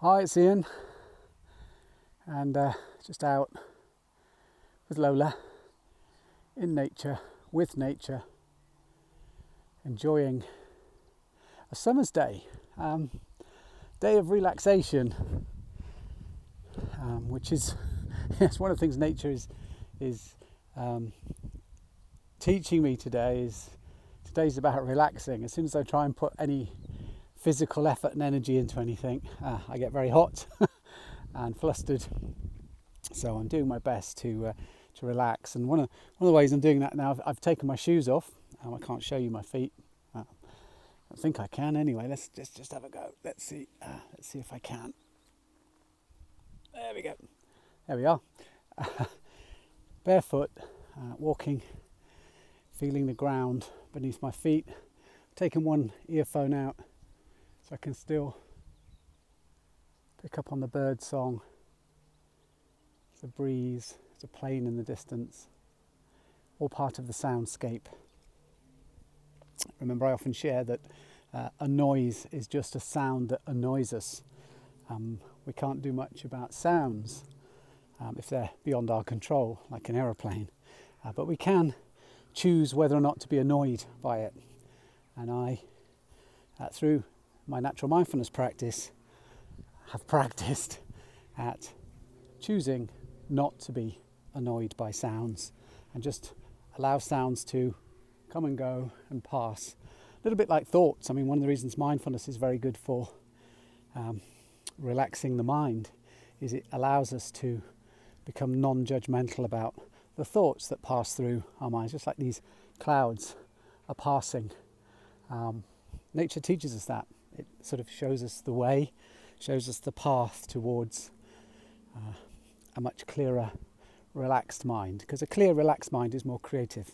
Hi, it's Ian, and just out with Lola in nature, with nature, enjoying a summer's day, day of relaxation, which is it's one of the things nature is teaching me today. Today's about relaxing. As soon as I try and put any physical effort and energy into anything, I get very hot and flustered. So I'm doing my best to relax. And one of the ways I'm doing that now, I've taken my shoes off. I can't show you my feet. I think I can anyway. Let's just have a go. Let's see if I can. There we go. There we are. Barefoot, walking, feeling the ground beneath my feet. Taking one earphone out so I can still pick up on the bird song. There's a breeze, there's a plane in the distance, all part of the soundscape. Remember, I often share that a noise is just a sound that annoys us. We can't do much about sounds if they're beyond our control, like an aeroplane, but we can choose whether or not to be annoyed by it. And I, through my natural mindfulness practice, have practiced at choosing not to be annoyed by sounds and just allow sounds to come and go and pass. A little bit like thoughts. I mean, one of the reasons mindfulness is very good for relaxing the mind is it allows us to become non-judgmental about the thoughts that pass through our minds, just like these clouds are passing. Nature teaches us that. It sort of shows us the way, shows us the path towards a much clearer, relaxed mind. Because a clear, relaxed mind is more creative.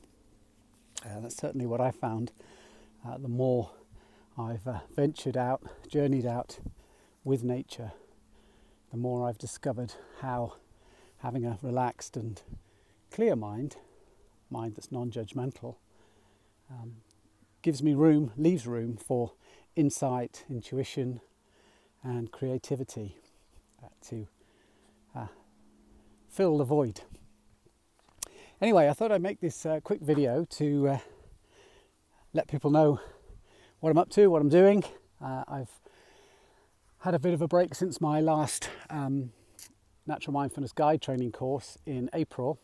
That's certainly what I found. The more I've ventured out, journeyed out with nature, the more I've discovered how having a relaxed and clear mind that's non-judgmental, gives me room, leaves room for insight, intuition and creativity to fill the void. Anyway, I thought I'd make this quick video to let people know what I'm up to, what I'm doing. I've had a bit of a break since my last Natural Mindfulness Guide training course in April.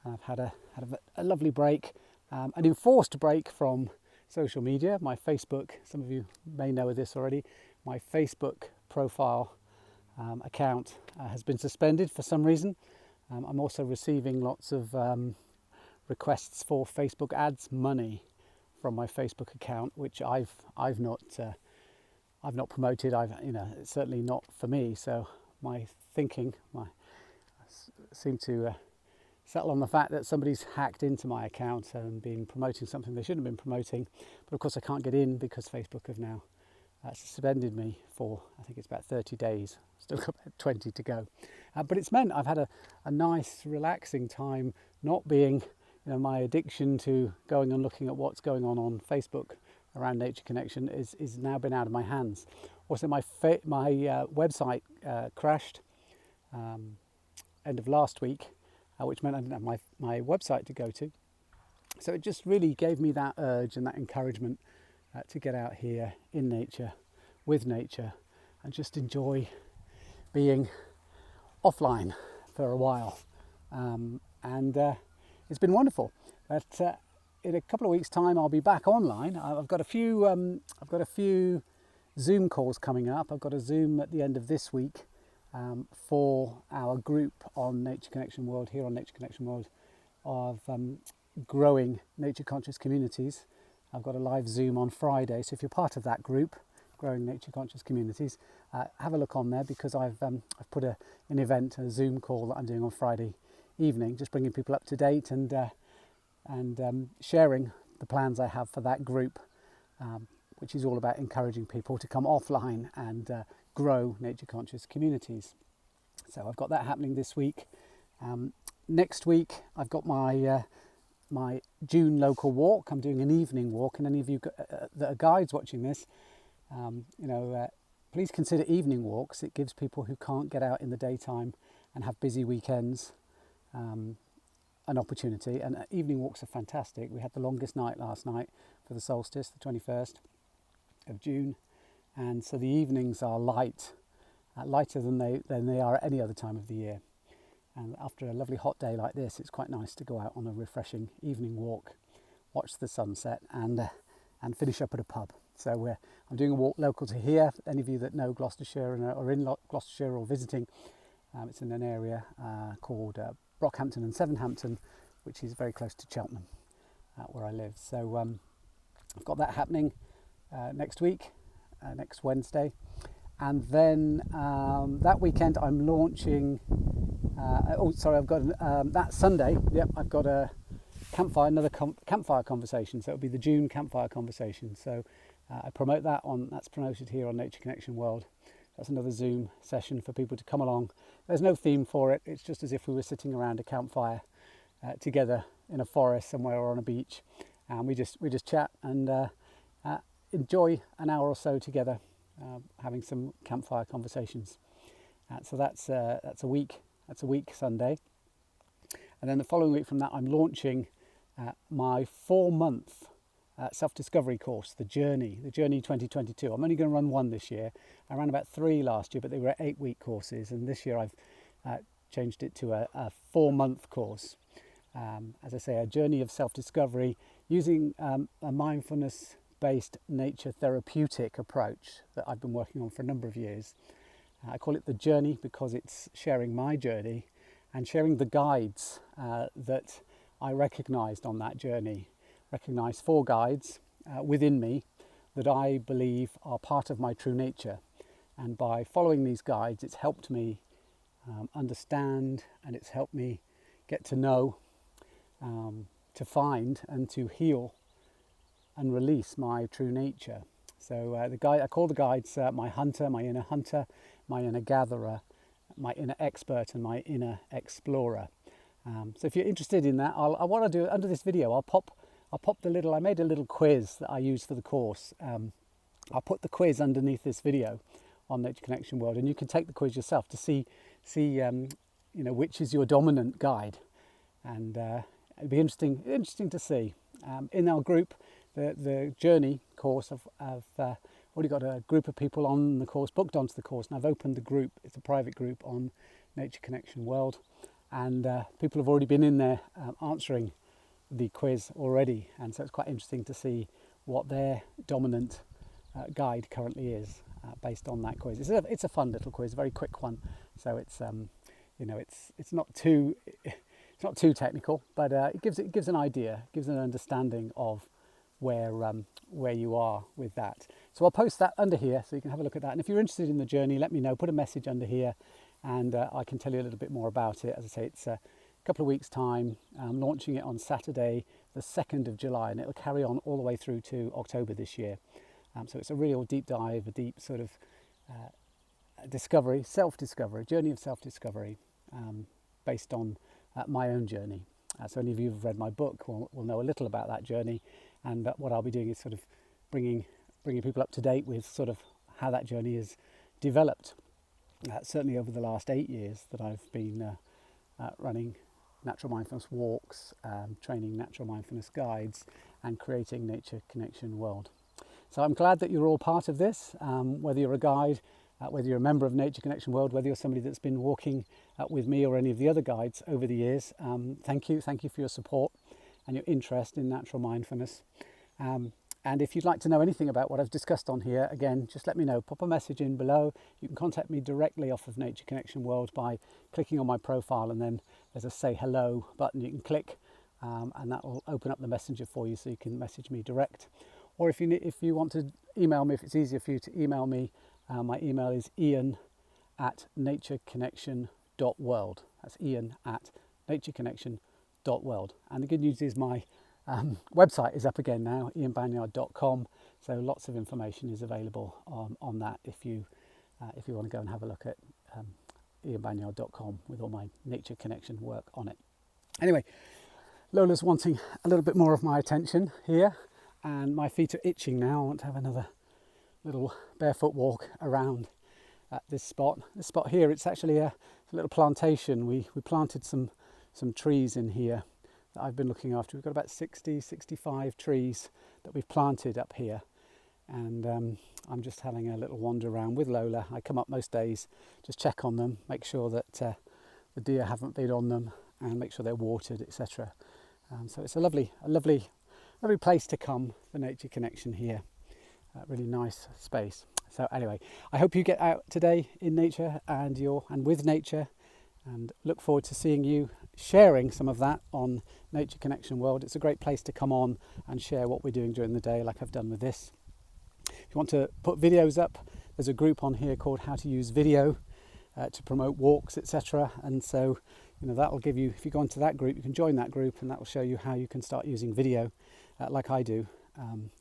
I've had a lovely break, an enforced break from social media. My Facebook, some of you may know this already, my Facebook profile account has been suspended for some reason. I'm also receiving lots of requests for Facebook ads money from my Facebook account, which I've not promoted. It's certainly not for me. So my thinking, seem to settle on the fact that somebody's hacked into my account and been promoting something they shouldn't have been promoting. But of course I can't get in because Facebook have now suspended me for, I think it's about 30 days. Still got about 20 to go. But it's meant I've had a nice, relaxing time, not being, my addiction to going and looking at what's going on Facebook around Nature Connection is now been out of my hands. Also, my website crashed end of last week, which meant I didn't have my website to go to. So it just really gave me that urge and that encouragement to get out here in nature, with nature, and just enjoy being offline for a while. And it's been wonderful. But in a couple of weeks' time, I'll be back online. I've got a few Zoom calls coming up. I've got a Zoom at the end of this week for our group on Nature Connection World, here on Nature Connection World, of growing nature conscious communities. I've got a live Zoom on Friday, so if you're part of that group, Growing Nature Conscious Communities, have a look on there, because I've put a Zoom call that I'm doing on Friday evening, just bringing people up to date and sharing the plans I have for that group, which is all about encouraging people to come offline and grow nature conscious communities. So I've got that happening this week. Next week I've got my June local walk. I'm doing an evening walk, and any of you that are guides watching this, please consider evening walks. It gives people who can't get out in the daytime and have busy weekends an opportunity. And evening walks are fantastic. We had the longest night last night for the solstice, the 21st of June, and so the evenings are lighter than they are at any other time of the year. And after a lovely hot day like this, it's quite nice to go out on a refreshing evening walk, watch the sunset, and finish up at a pub. So I'm doing a walk local to here. Any of you that know Gloucestershire and are in Gloucestershire or visiting, it's in an area called Brockhampton and Sevenhampton, which is very close to Cheltenham, where I live. So I've got that happening next week, next Wednesday. And then that weekend I'm launching, I've got that Sunday, I've got a campfire, another campfire conversation. So it'll be the June campfire conversation. So I promote that that's promoted here on Nature Connection World. That's another Zoom session for people to come along. There's no theme for it. It's just as if we were sitting around a campfire together in a forest somewhere or on a beach. And we just chat and enjoy an hour or so together, having some campfire conversations. So that's a week Sunday, and then the following week from that I'm launching my 4-month self-discovery course, the Journey 2022. I'm only going to run one this year. I ran about 3 last year, but they were 8-week courses, and this year I've changed it to a 4-month course. As I say, a journey of self-discovery using a mindfulness-based nature therapeutic approach that I've been working on for a number of years. I call it the Journey because it's sharing my journey and sharing the guides that I recognised on that journey. Recognised 4 guides within me that I believe are part of my true nature. And by following these guides, it's helped me understand, and it's helped me get to know, to find and to heal and release my true nature. So I call the guides my hunter, my inner gatherer, my inner expert, and my inner explorer. So if you're interested in that, what I'll do under this video, I'll pop I made a little quiz that I use for the course. I'll put the quiz underneath this video on Nature Connection World, and you can take the quiz yourself to see which is your dominant guide, and it'd be interesting to see. In our group, the Journey course, I've already got a group of people on the course, booked onto the course, and I've opened the group. It's a private group on Nature Connection World, and people have already been in there answering the quiz already, and so it's quite interesting to see what their dominant guide currently is based on that quiz. It's a fun little quiz, a very quick one, so it's not too technical, but it gives an idea, gives an understanding of where you are with that. So I'll post that under here so you can have a look at that, and if you're interested in the journey, let me know, put a message under here, and I can tell you a little bit more about it. As I say, it's a couple of weeks time. I'm launching it on Saturday the 2nd of July, and it'll carry on all the way through to October this year. So it's a real deep dive, a deep sort of self-discovery, journey of self-discovery based on my own journey. So any of you who've read my book will know a little about that journey, and what I'll be doing is sort of bringing people up to date with sort of how that journey is developed. Certainly over the last 8 years that I've been running natural mindfulness walks, training natural mindfulness guides, and creating Nature Connection World. So I'm glad that you're all part of this, whether you're a guide, whether you're a member of Nature Connection World, whether you're somebody that's been walking with me or any of the other guides over the years. Thank you for your support and your interest in natural mindfulness. And if you'd like to know anything about what I've discussed on here, again, just let me know. Pop a message in below. You can contact me directly off of Nature Connection World by clicking on my profile, and then there's a say hello button you can click, and that will open up the messenger for you so you can message me direct. Or if you want to email me, if it's easier for you to email me, my email is ian@natureconnection.world. That's ian@natureconnection.world. And the good news is my website is up again now, ianbanyard.com. So lots of information is available on that if you want to go and have a look at ianbanyard.com with all my Nature Connection work on it. Anyway, Lola's wanting a little bit more of my attention here, and my feet are itching now. I want to have another little barefoot walk around at this spot. This spot here, it's actually a little plantation. We planted some trees in here that I've been looking after. We've got about 65 trees that we've planted up here, and I'm just having a little wander around with Lola. I come up most days, just check on them, make sure that the deer haven't been on them, and make sure they're watered, etc. So it's a lovely place to come for Nature Connection here. Really nice space. So anyway, I hope you get out today in nature and with nature, and look forward to seeing you sharing some of that on Nature Connection World. It's a great place to come on and share what we're doing during the day, like I've done with this. If you want to put videos up, there's a group on here called How to Use Video to promote walks, etc. And so, that'll give you, if you go into that group, you can join that group, and that will show you how you can start using video like I do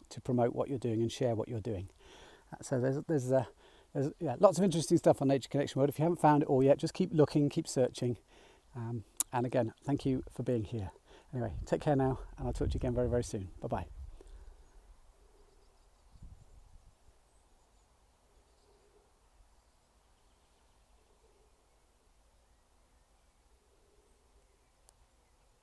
to promote what you're doing and share what you're doing. So there's lots of interesting stuff on Nature Connection World. If you haven't found it all yet, just keep looking, keep searching. And again, thank you for being here. Anyway, take care now, and I'll talk to you again very, very soon. Bye-bye.